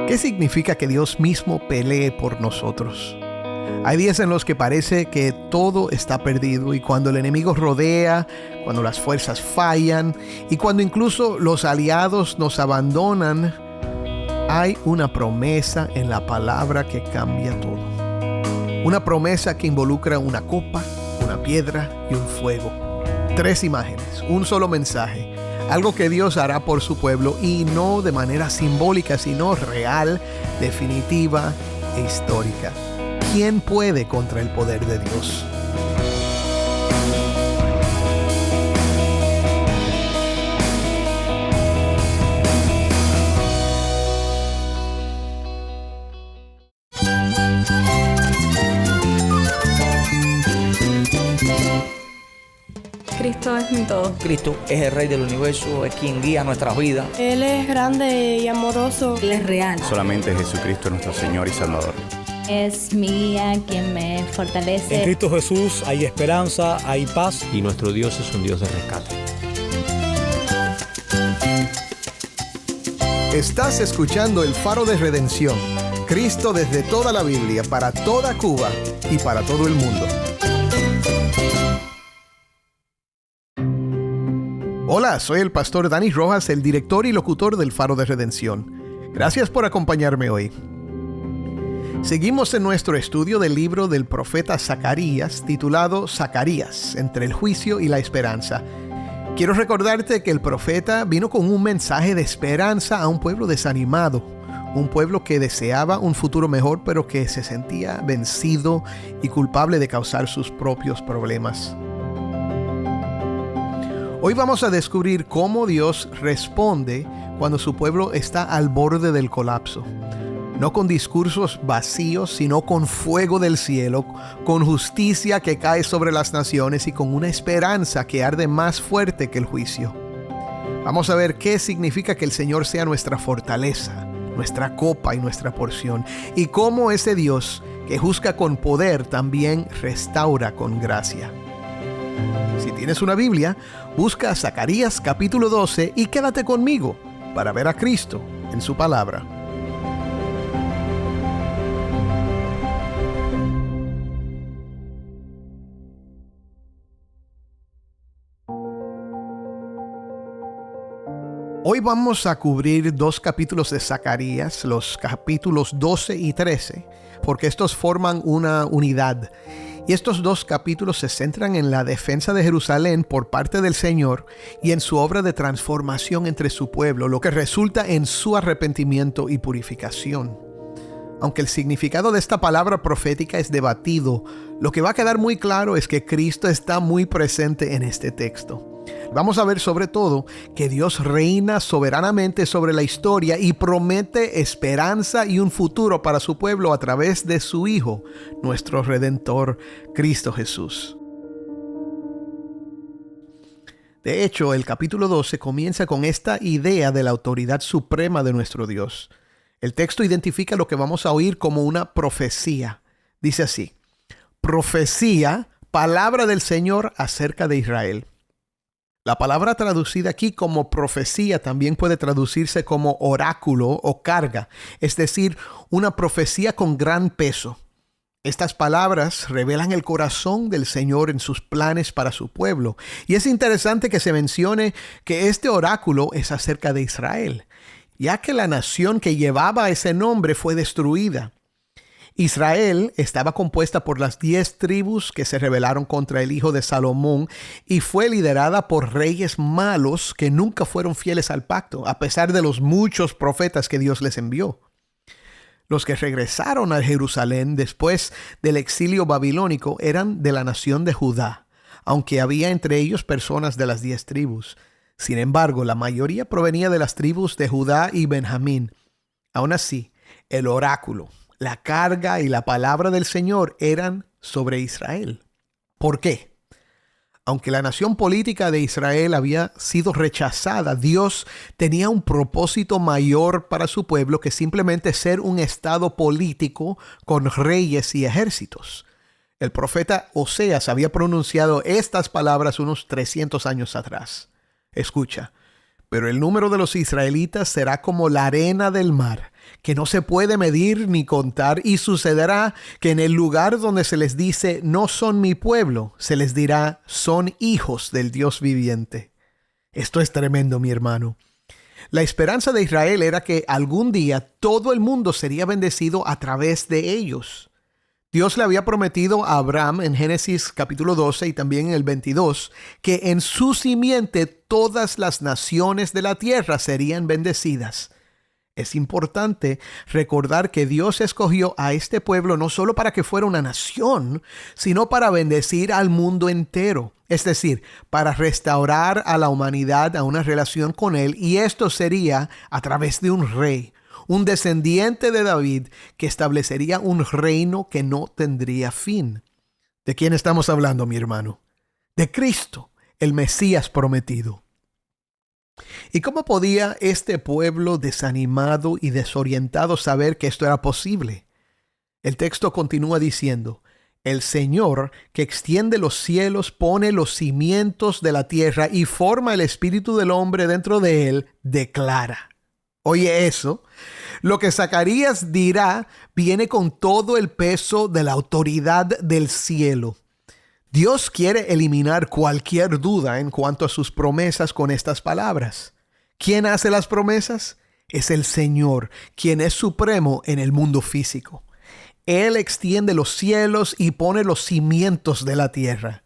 ¿Qué significa que Dios mismo pelee por nosotros? Hay días en los que parece que todo está perdido y cuando el enemigo rodea, cuando las fuerzas fallan y cuando incluso los aliados nos abandonan, hay una promesa en la palabra que cambia todo. Una promesa que involucra una copa, una piedra y un fuego. 3 imágenes, un solo mensaje. Algo que Dios hará por su pueblo y no de manera simbólica, sino real, definitiva e histórica. ¿Quién puede contra el poder de Dios? Cristo es mi todo. Cristo es el Rey del universo, es quien guía nuestras vidas. Él es grande y amoroso. Él es real. Solamente Jesucristo es nuestro Señor y Salvador. Es mi guía quien me fortalece. En Cristo Jesús hay esperanza, hay paz. Y nuestro Dios es un Dios de rescate. Estás escuchando El Faro de Redención. Cristo desde toda la Biblia, para toda Cuba y para todo el mundo. Hola, soy el pastor Dani Rojas, el director y locutor del Faro de Redención. Gracias por acompañarme hoy. Seguimos en nuestro estudio del libro del profeta Zacarías, titulado Zacarías, entre el juicio y la esperanza. Quiero recordarte que el profeta vino con un mensaje de esperanza a un pueblo desanimado, un pueblo que deseaba un futuro mejor, pero que se sentía vencido y culpable de causar sus propios problemas. Hoy vamos a descubrir cómo Dios responde cuando su pueblo está al borde del colapso. No con discursos vacíos, sino con fuego del cielo, con justicia que cae sobre las naciones y con una esperanza que arde más fuerte que el juicio. Vamos a ver qué significa que el Señor sea nuestra fortaleza, nuestra copa y nuestra porción, y cómo ese Dios que juzga con poder también restaura con gracia. Si tienes una Biblia, busca Zacarías capítulo 12 y quédate conmigo para ver a Cristo en su palabra. Hoy vamos a cubrir 2 capítulos de Zacarías, los capítulos 12 y 13, porque estos forman una unidad. Y estos 2 capítulos se centran en la defensa de Jerusalén por parte del Señor y en su obra de transformación entre su pueblo, lo que resulta en su arrepentimiento y purificación. Aunque el significado de esta palabra profética es debatido, lo que va a quedar muy claro es que Cristo está muy presente en este texto. Vamos a ver sobre todo que Dios reina soberanamente sobre la historia y promete esperanza y un futuro para su pueblo a través de su Hijo, nuestro Redentor, Cristo Jesús. De hecho, el capítulo 12 comienza con esta idea de la autoridad suprema de nuestro Dios. El texto identifica lo que vamos a oír como una profecía. Dice así: profecía, palabra del Señor acerca de Israel. La palabra traducida aquí como profecía también puede traducirse como oráculo o carga, es decir, una profecía con gran peso. Estas palabras revelan el corazón del Señor en sus planes para su pueblo. Y es interesante que se mencione que este oráculo es acerca de Israel, ya que la nación que llevaba ese nombre fue destruida. Israel estaba compuesta por las 10 tribus que se rebelaron contra el hijo de Salomón y fue liderada por reyes malos que nunca fueron fieles al pacto, a pesar de los muchos profetas que Dios les envió. Los que regresaron a Jerusalén después del exilio babilónico eran de la nación de Judá, aunque había entre ellos personas de las 10 tribus. Sin embargo, la mayoría provenía de las tribus de Judá y Benjamín. Aún así, el oráculo, la carga y la palabra del Señor eran sobre Israel. ¿Por qué? Aunque la nación política de Israel había sido rechazada, Dios tenía un propósito mayor para su pueblo que simplemente ser un estado político con reyes y ejércitos. El profeta Oseas había pronunciado estas palabras unos 300 años atrás. Escucha: pero el número de los israelitas será como la arena del mar, que no se puede medir ni contar, y sucederá que en el lugar donde se les dice no son mi pueblo, se les dirá son hijos del Dios viviente. Esto es tremendo, mi hermano. La esperanza de Israel era que algún día todo el mundo sería bendecido a través de ellos. Dios le había prometido a Abraham en Génesis capítulo 12 y también en el 22 que en su simiente todas las naciones de la tierra serían bendecidas. Es importante recordar que Dios escogió a este pueblo no solo para que fuera una nación, sino para bendecir al mundo entero. Es decir, para restaurar a la humanidad a una relación con Él, y esto sería a través de un rey, un descendiente de David que establecería un reino que no tendría fin. ¿De quién estamos hablando, mi hermano? De Cristo, el Mesías prometido. ¿Y cómo podía este pueblo desanimado y desorientado saber que esto era posible? El texto continúa diciendo: el Señor, que extiende los cielos, pone los cimientos de la tierra y forma el espíritu del hombre dentro de él, declara. Oye eso, lo que Zacarías dirá viene con todo el peso de la autoridad del cielo. Dios quiere eliminar cualquier duda en cuanto a sus promesas con estas palabras. ¿Quién hace las promesas? Es el Señor, quien es supremo en el mundo físico. Él extiende los cielos y pone los cimientos de la tierra.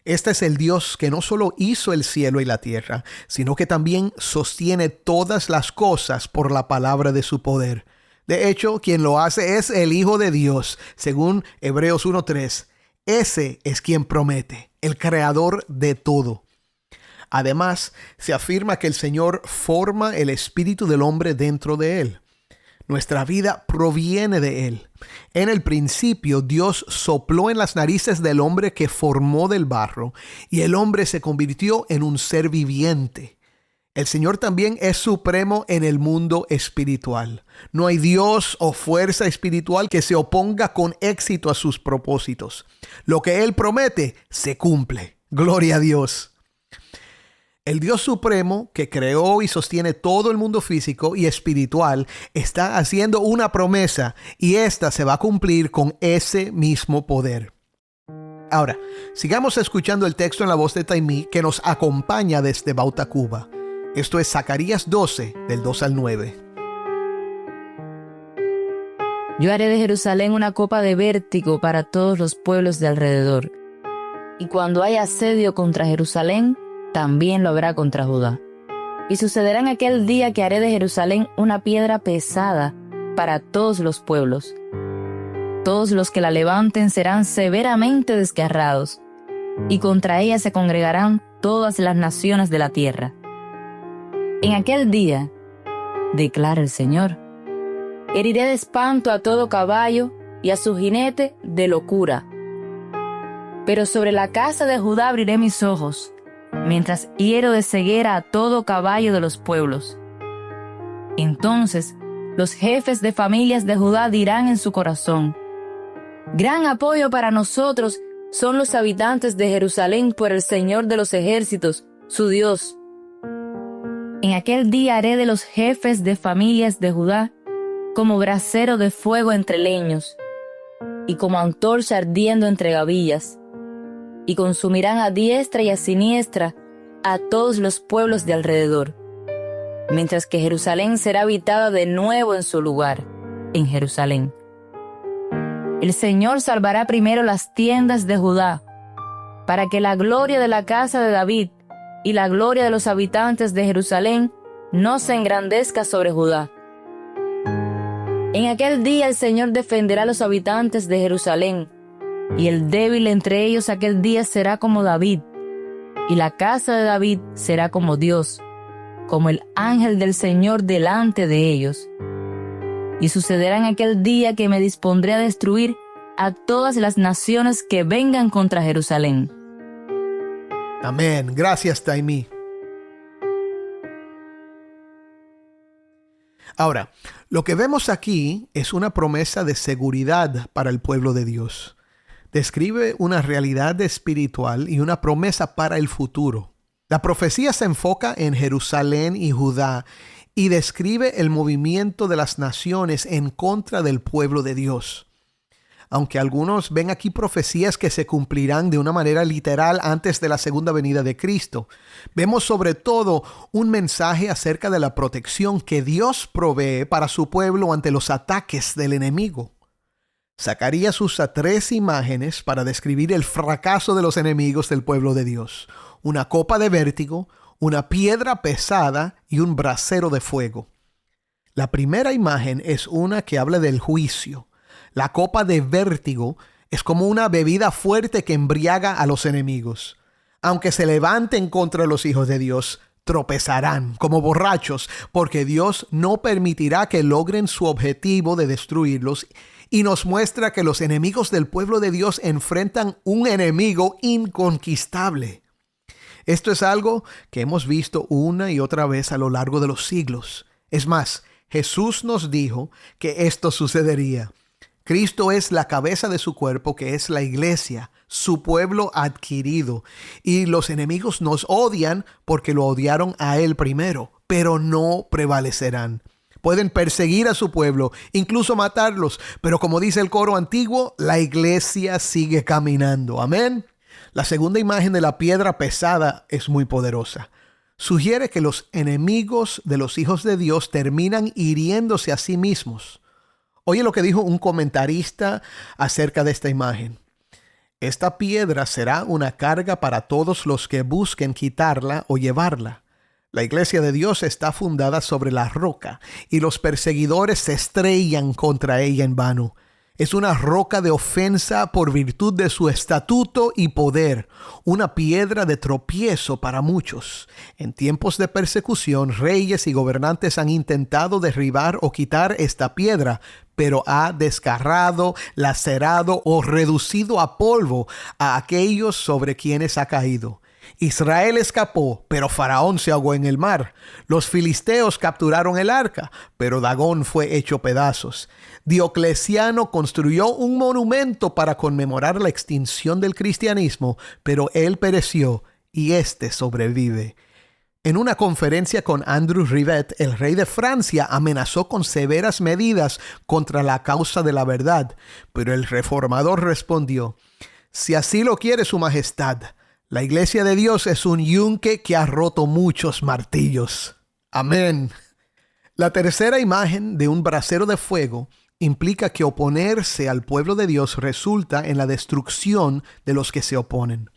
Este es el Dios que no solo hizo el cielo y la tierra, sino que también sostiene todas las cosas por la palabra de su poder. De hecho, quien lo hace es el Hijo de Dios, según Hebreos 1:3. Ese es quien promete, el creador de todo. Además, se afirma que el Señor forma el espíritu del hombre dentro de él. Nuestra vida proviene de Él. En el principio, Dios sopló en las narices del hombre que formó del barro, y el hombre se convirtió en un ser viviente. El Señor también es supremo en el mundo espiritual. No hay Dios o fuerza espiritual que se oponga con éxito a sus propósitos. Lo que Él promete, se cumple. Gloria a Dios. El Dios supremo que creó y sostiene todo el mundo físico y espiritual está haciendo una promesa, y esta se va a cumplir con ese mismo poder. Ahora, sigamos escuchando el texto en la voz de Taimí, que nos acompaña desde Bauta, Cuba. Esto es Zacarías 12, del 2 al 9. Yo haré de Jerusalén una copa de vértigo para todos los pueblos de alrededor. Y cuando haya asedio contra Jerusalén, también lo habrá contra Judá. Y sucederá en aquel día que haré de Jerusalén una piedra pesada para todos los pueblos. Todos los que la levanten serán severamente desgarrados, y contra ella se congregarán todas las naciones de la tierra. En aquel día, declara el Señor, heriré de espanto a todo caballo y a su jinete de locura. Pero sobre la casa de Judá abriré mis ojos, mientras hiero de ceguera a todo caballo de los pueblos. Entonces los jefes de familias de Judá dirán en su corazón: gran apoyo para nosotros son los habitantes de Jerusalén por el Señor de los ejércitos, su Dios. En aquel día haré de los jefes de familias de Judá como brasero de fuego entre leños, y como antorcha ardiendo entre gavillas, y consumirán a diestra y a siniestra a todos los pueblos de alrededor, mientras que Jerusalén será habitada de nuevo en su lugar, en Jerusalén. El Señor salvará primero las tiendas de Judá, para que la gloria de la casa de David y la gloria de los habitantes de Jerusalén no se engrandezca sobre Judá. En aquel día el Señor defenderá a los habitantes de Jerusalén, y el débil entre ellos aquel día será como David, y la casa de David será como Dios, como el ángel del Señor delante de ellos. Y sucederá en aquel día que me dispondré a destruir a todas las naciones que vengan contra Jerusalén. Amén. Gracias, Taimí. Ahora, lo que vemos aquí es una promesa de seguridad para el pueblo de Dios. Describe una realidad espiritual y una promesa para el futuro. La profecía se enfoca en Jerusalén y Judá y describe el movimiento de las naciones en contra del pueblo de Dios. Aunque algunos ven aquí profecías que se cumplirán de una manera literal antes de la segunda venida de Cristo, vemos sobre todo un mensaje acerca de la protección que Dios provee para su pueblo ante los ataques del enemigo. Zacarías usa 3 imágenes para describir el fracaso de los enemigos del pueblo de Dios: una copa de vértigo, una piedra pesada y un brasero de fuego. La primera imagen es una que habla del juicio. La copa de vértigo es como una bebida fuerte que embriaga a los enemigos. Aunque se levanten contra los hijos de Dios, tropezarán como borrachos, porque Dios no permitirá que logren su objetivo de destruirlos, y nos muestra que los enemigos del pueblo de Dios enfrentan un enemigo inconquistable. Esto es algo que hemos visto una y otra vez a lo largo de los siglos. Es más, Jesús nos dijo que esto sucedería. Cristo es la cabeza de su cuerpo, que es la iglesia, su pueblo adquirido. Y los enemigos nos odian porque lo odiaron a Él primero, pero no prevalecerán. Pueden perseguir a su pueblo, incluso matarlos, pero como dice el coro antiguo, la iglesia sigue caminando. Amén. La segunda imagen de la piedra pesada es muy poderosa. Sugiere que los enemigos de los hijos de Dios terminan hiriéndose a sí mismos. Oye lo que dijo un comentarista acerca de esta imagen. Esta piedra será una carga para todos los que busquen quitarla o llevarla. La iglesia de Dios está fundada sobre la roca y los perseguidores se estrellan contra ella en vano. Es una roca de ofensa por virtud de su estatuto y poder, una piedra de tropiezo para muchos. En tiempos de persecución, reyes y gobernantes han intentado derribar o quitar esta piedra, pero ha desgarrado, lacerado o reducido a polvo a aquellos sobre quienes ha caído. Israel escapó, pero Faraón se ahogó en el mar. Los filisteos capturaron el arca, pero Dagón fue hecho pedazos. Diocleciano construyó un monumento para conmemorar la extinción del cristianismo, pero él pereció y éste sobrevive. En una conferencia con Andrew Rivet, el rey de Francia amenazó con severas medidas contra la causa de la verdad, pero el reformador respondió: «Si así lo quiere su majestad, la iglesia de Dios es un yunque que ha roto muchos martillos». Amén. La tercera imagen de un brasero de fuego implica que oponerse al pueblo de Dios resulta en la destrucción de los que se oponen.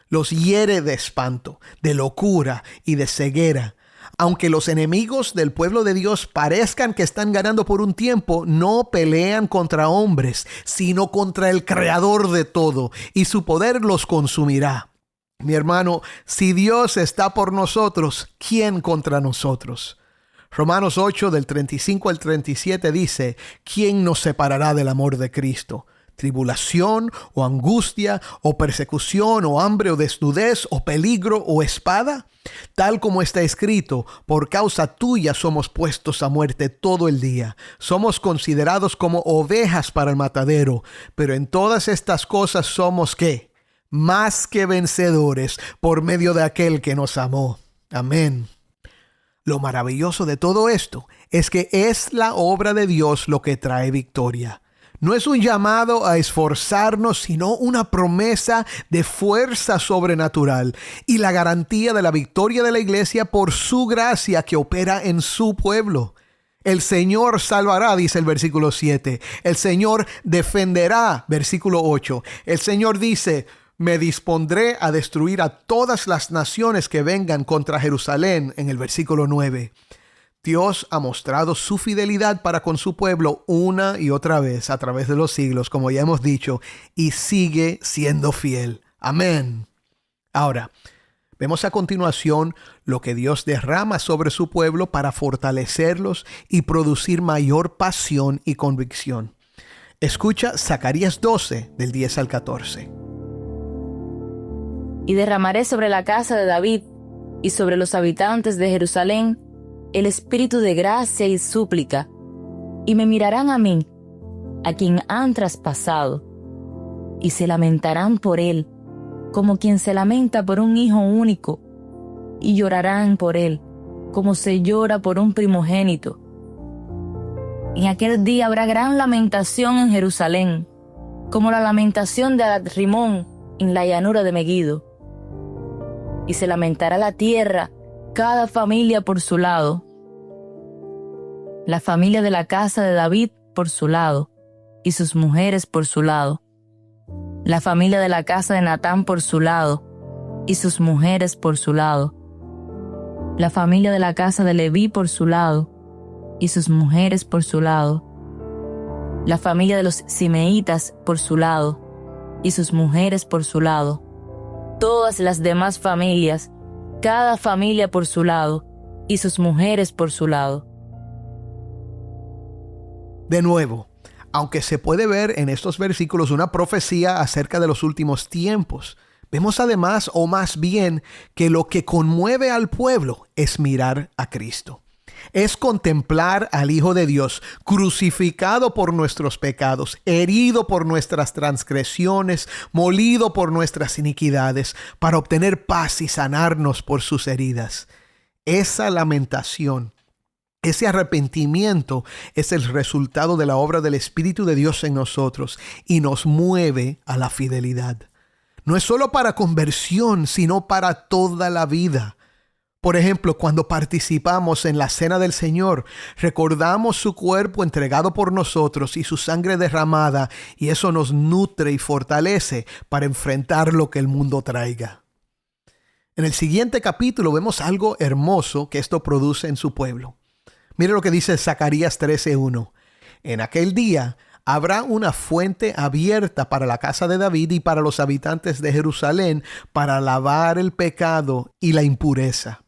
Los hiere de espanto, de locura y de ceguera. Aunque los enemigos del pueblo de Dios parezcan que están ganando por un tiempo, no pelean contra hombres, sino contra el Creador de todo, y su poder los consumirá. Mi hermano, si Dios está por nosotros, ¿quién contra nosotros? Romanos 8, del 35 al 37 dice: ¿quién nos separará del amor de Cristo? ¿Tribulación o angustia o persecución o hambre o desnudez o peligro o espada? Tal como está escrito: por causa tuya somos puestos a muerte todo el día. Somos considerados como ovejas para el matadero. Pero en todas estas cosas somos ¿qué? Más que vencedores por medio de aquel que nos amó. Amén. Lo maravilloso de todo esto es que es la obra de Dios lo que trae victoria. No es un llamado a esforzarnos, sino una promesa de fuerza sobrenatural y la garantía de la victoria de la iglesia por su gracia que opera en su pueblo. El Señor salvará, dice el versículo 7. El Señor defenderá, versículo 8. El Señor dice: me dispondré a destruir a todas las naciones que vengan contra Jerusalén, en el versículo 9. Dios ha mostrado su fidelidad para con su pueblo una y otra vez a través de los siglos, como ya hemos dicho, y sigue siendo fiel. Amén. Ahora, vemos a continuación lo que Dios derrama sobre su pueblo para fortalecerlos y producir mayor pasión y convicción. Escucha Zacarías 12, del 10 al 14. Y derramaré sobre la casa de David y sobre los habitantes de Jerusalén el espíritu de gracia y súplica, y me mirarán a mí, a quien han traspasado, y se lamentarán por él, como quien se lamenta por un hijo único, y llorarán por él, como se llora por un primogénito. En aquel día habrá gran lamentación en Jerusalén, como la lamentación de Adad-Rimón en la llanura de Megiddo. Y se lamentará la tierra, cada familia por su lado. La familia de la casa de David por su lado, y sus mujeres por su lado. La familia de la casa de Natán por su lado, y sus mujeres por su lado. La familia de la casa de Leví por su lado, y sus mujeres por su lado. La familia de los Simeitas por su lado, y sus mujeres por su lado. Todas las demás familias, cada familia por su lado, y sus mujeres por su lado. De nuevo, aunque se puede ver en estos versículos una profecía acerca de los últimos tiempos, vemos además, o más bien, que lo que conmueve al pueblo es mirar a Cristo. Es contemplar al Hijo de Dios crucificado por nuestros pecados, herido por nuestras transgresiones, molido por nuestras iniquidades, para obtener paz y sanarnos por sus heridas. Esa lamentación, ese arrepentimiento es el resultado de la obra del Espíritu de Dios en nosotros y nos mueve a la fidelidad. No es solo para conversión, sino para toda la vida. Por ejemplo, cuando participamos en la cena del Señor, recordamos su cuerpo entregado por nosotros y su sangre derramada, y eso nos nutre y fortalece para enfrentar lo que el mundo traiga. En el siguiente capítulo vemos algo hermoso que esto produce en su pueblo. Mire lo que dice Zacarías 13:1. En aquel día habrá una fuente abierta para la casa de David y para los habitantes de Jerusalén para lavar el pecado y la impureza.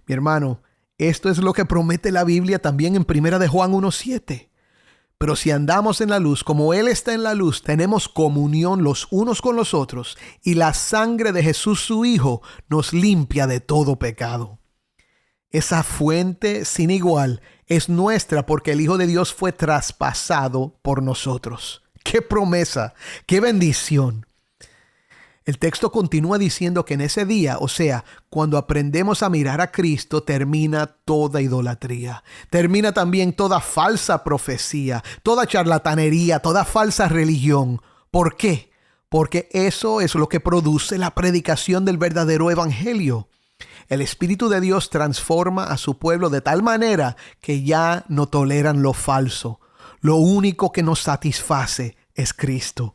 Mi hermano, esto es lo que promete la Biblia también en 1 de Juan 1:7. Pero si andamos en la luz, como Él está en la luz, tenemos comunión los unos con los otros, y la sangre de Jesús su Hijo nos limpia de todo pecado. Esa fuente sin igual es nuestra porque el Hijo de Dios fue traspasado por nosotros. ¡Qué promesa! ¡Qué bendición! El texto continúa diciendo que en ese día, o sea, cuando aprendemos a mirar a Cristo, termina toda idolatría. Termina también toda falsa profecía, toda charlatanería, toda falsa religión. ¿Por qué? Porque eso es lo que produce la predicación del verdadero evangelio. El Espíritu de Dios transforma a su pueblo de tal manera que ya no toleran lo falso. Lo único que nos satisface es Cristo.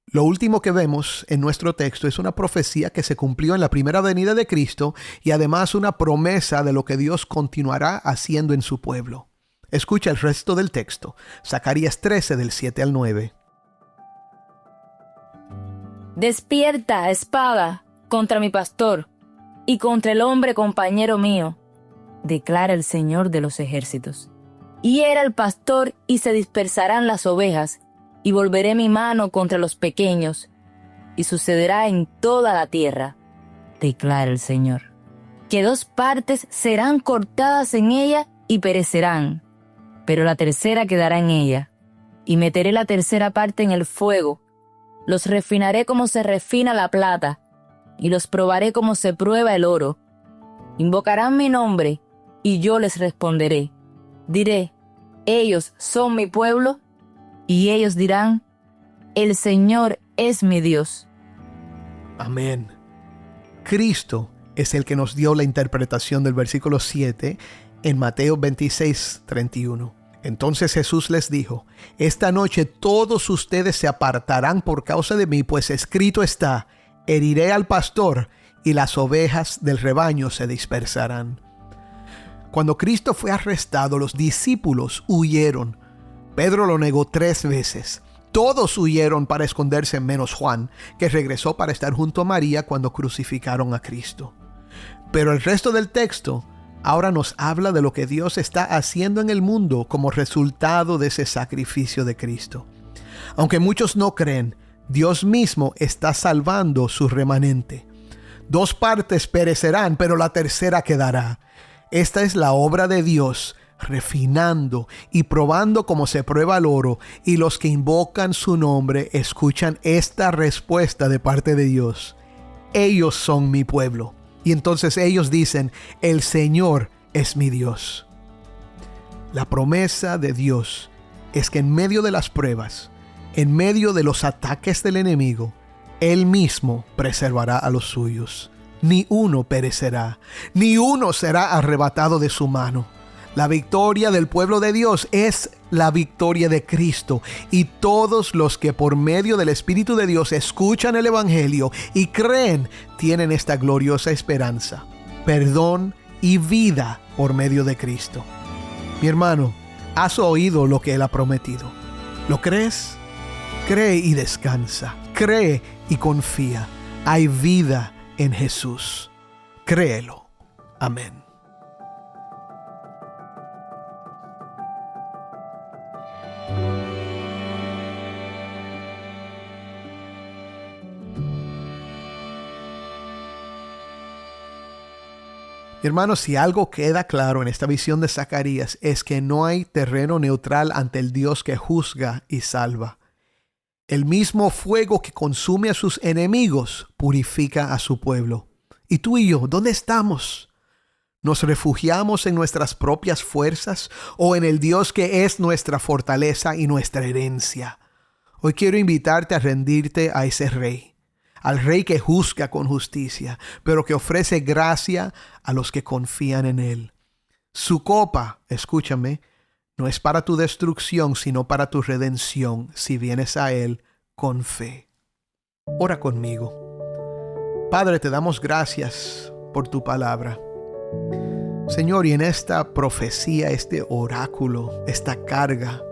Lo último que vemos en nuestro texto es una profecía que se cumplió en la primera venida de Cristo y además una promesa de lo que Dios continuará haciendo en su pueblo. Escucha el resto del texto. Zacarías 13 del 7 al 9. Despierta, espada, contra mi pastor y contra el hombre compañero mío, declara el Señor de los ejércitos. Hiera el pastor y se dispersarán las ovejas, y volveré mi mano contra los pequeños, y sucederá en toda la tierra, declara el Señor, que 2 partes serán cortadas en ella y perecerán, pero la tercera quedará en ella, y meteré la tercera parte en el fuego, los refinaré como se refina la plata, y los probaré como se prueba el oro. Invocarán mi nombre, y yo les responderé. Diré, ellos son mi pueblo, y ellos dirán, el Señor es mi Dios. Amén. Cristo es el que nos dio la interpretación del versículo 7 en Mateo 26:31. Entonces Jesús les dijo, esta noche todos ustedes se apartarán por causa de mí, pues escrito está, heriré al pastor y las ovejas del rebaño se dispersarán. Cuando Cristo fue arrestado, los discípulos huyeron. Pedro lo negó 3 veces. Todos huyeron para esconderse menos Juan, que regresó para estar junto a María cuando crucificaron a Cristo. Pero el resto del texto ahora nos habla de lo que Dios está haciendo en el mundo como resultado de ese sacrificio de Cristo. Aunque muchos no creen, Dios mismo está salvando su remanente. 2 partes perecerán, pero la tercera quedará. Esta es la obra de Dios, refinando y probando como se prueba el oro, y los que invocan su nombre escuchan esta respuesta de parte de Dios. Ellos son mi pueblo, Y entonces ellos dicen, el Señor es mi Dios. La promesa de Dios es que en medio de las pruebas, en medio de los ataques del enemigo, Él mismo preservará a los suyos. Ni uno perecerá, ni uno será arrebatado de su mano. La victoria del pueblo de Dios es la victoria de Cristo, y todos los que por medio del Espíritu de Dios escuchan el Evangelio y creen tienen esta gloriosa esperanza, perdón y vida por medio de Cristo. Mi hermano, has oído lo que Él ha prometido. ¿Lo crees? Cree y descansa. Cree y confía. Hay vida en Jesús. Créelo. Amén. Hermanos, si algo queda claro en esta visión de Zacarías es que no hay terreno neutral ante el Dios que juzga y salva. El mismo fuego que consume a sus enemigos purifica a su pueblo. ¿Y tú y yo, dónde estamos? ¿Nos refugiamos en nuestras propias fuerzas o en el Dios que es nuestra fortaleza y nuestra herencia? Hoy quiero invitarte a rendirte a ese Rey. Al Rey que juzga con justicia, pero que ofrece gracia a los que confían en Él. Su copa, escúchame, no es para tu destrucción, sino para tu redención, si vienes a Él con fe. Ora conmigo. Padre, te damos gracias por tu palabra. Señor, y en esta profecía, este oráculo, esta carga,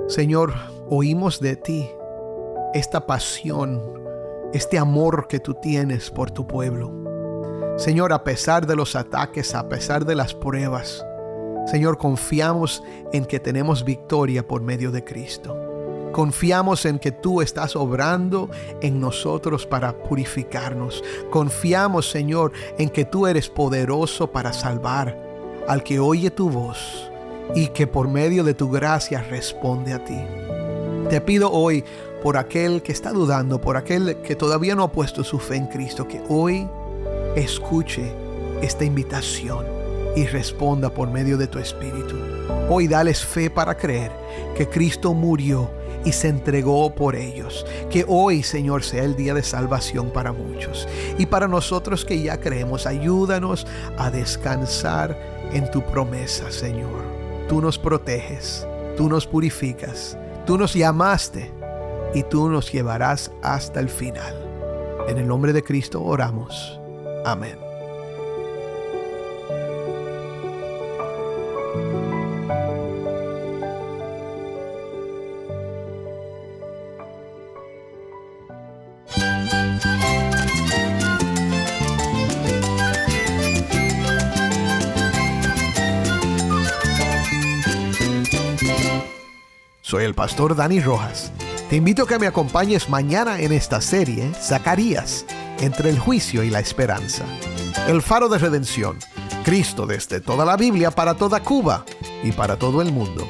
Señor, oímos de ti esta pasión, este amor que tú tienes por tu pueblo. Señor, a pesar de los ataques, a pesar de las pruebas, Señor, confiamos en que tenemos victoria por medio de Cristo. Confiamos en que tú estás obrando en nosotros para purificarnos. Confiamos, Señor, en que tú eres poderoso para salvar al que oye tu voz y que por medio de tu gracia responde a ti. Te pido hoy por aquel que está dudando, por aquel que todavía no ha puesto su fe en Cristo, que hoy escuche esta invitación y responda por medio de tu Espíritu. Hoy dales fe para creer que Cristo murió y se entregó por ellos. Que hoy, Señor, sea el día de salvación para muchos. Y para nosotros que ya creemos, ayúdanos a descansar en tu promesa, Señor. Tú nos proteges, tú nos purificas, tú nos llamaste y tú nos llevarás hasta el final. En el nombre de Cristo oramos. Amén. Soy el pastor Dani Rojas. Te invito a que me acompañes mañana en esta serie, Zacarías, entre el juicio y la esperanza. El faro de redención, Cristo desde toda la Biblia para toda Cuba y para todo el mundo.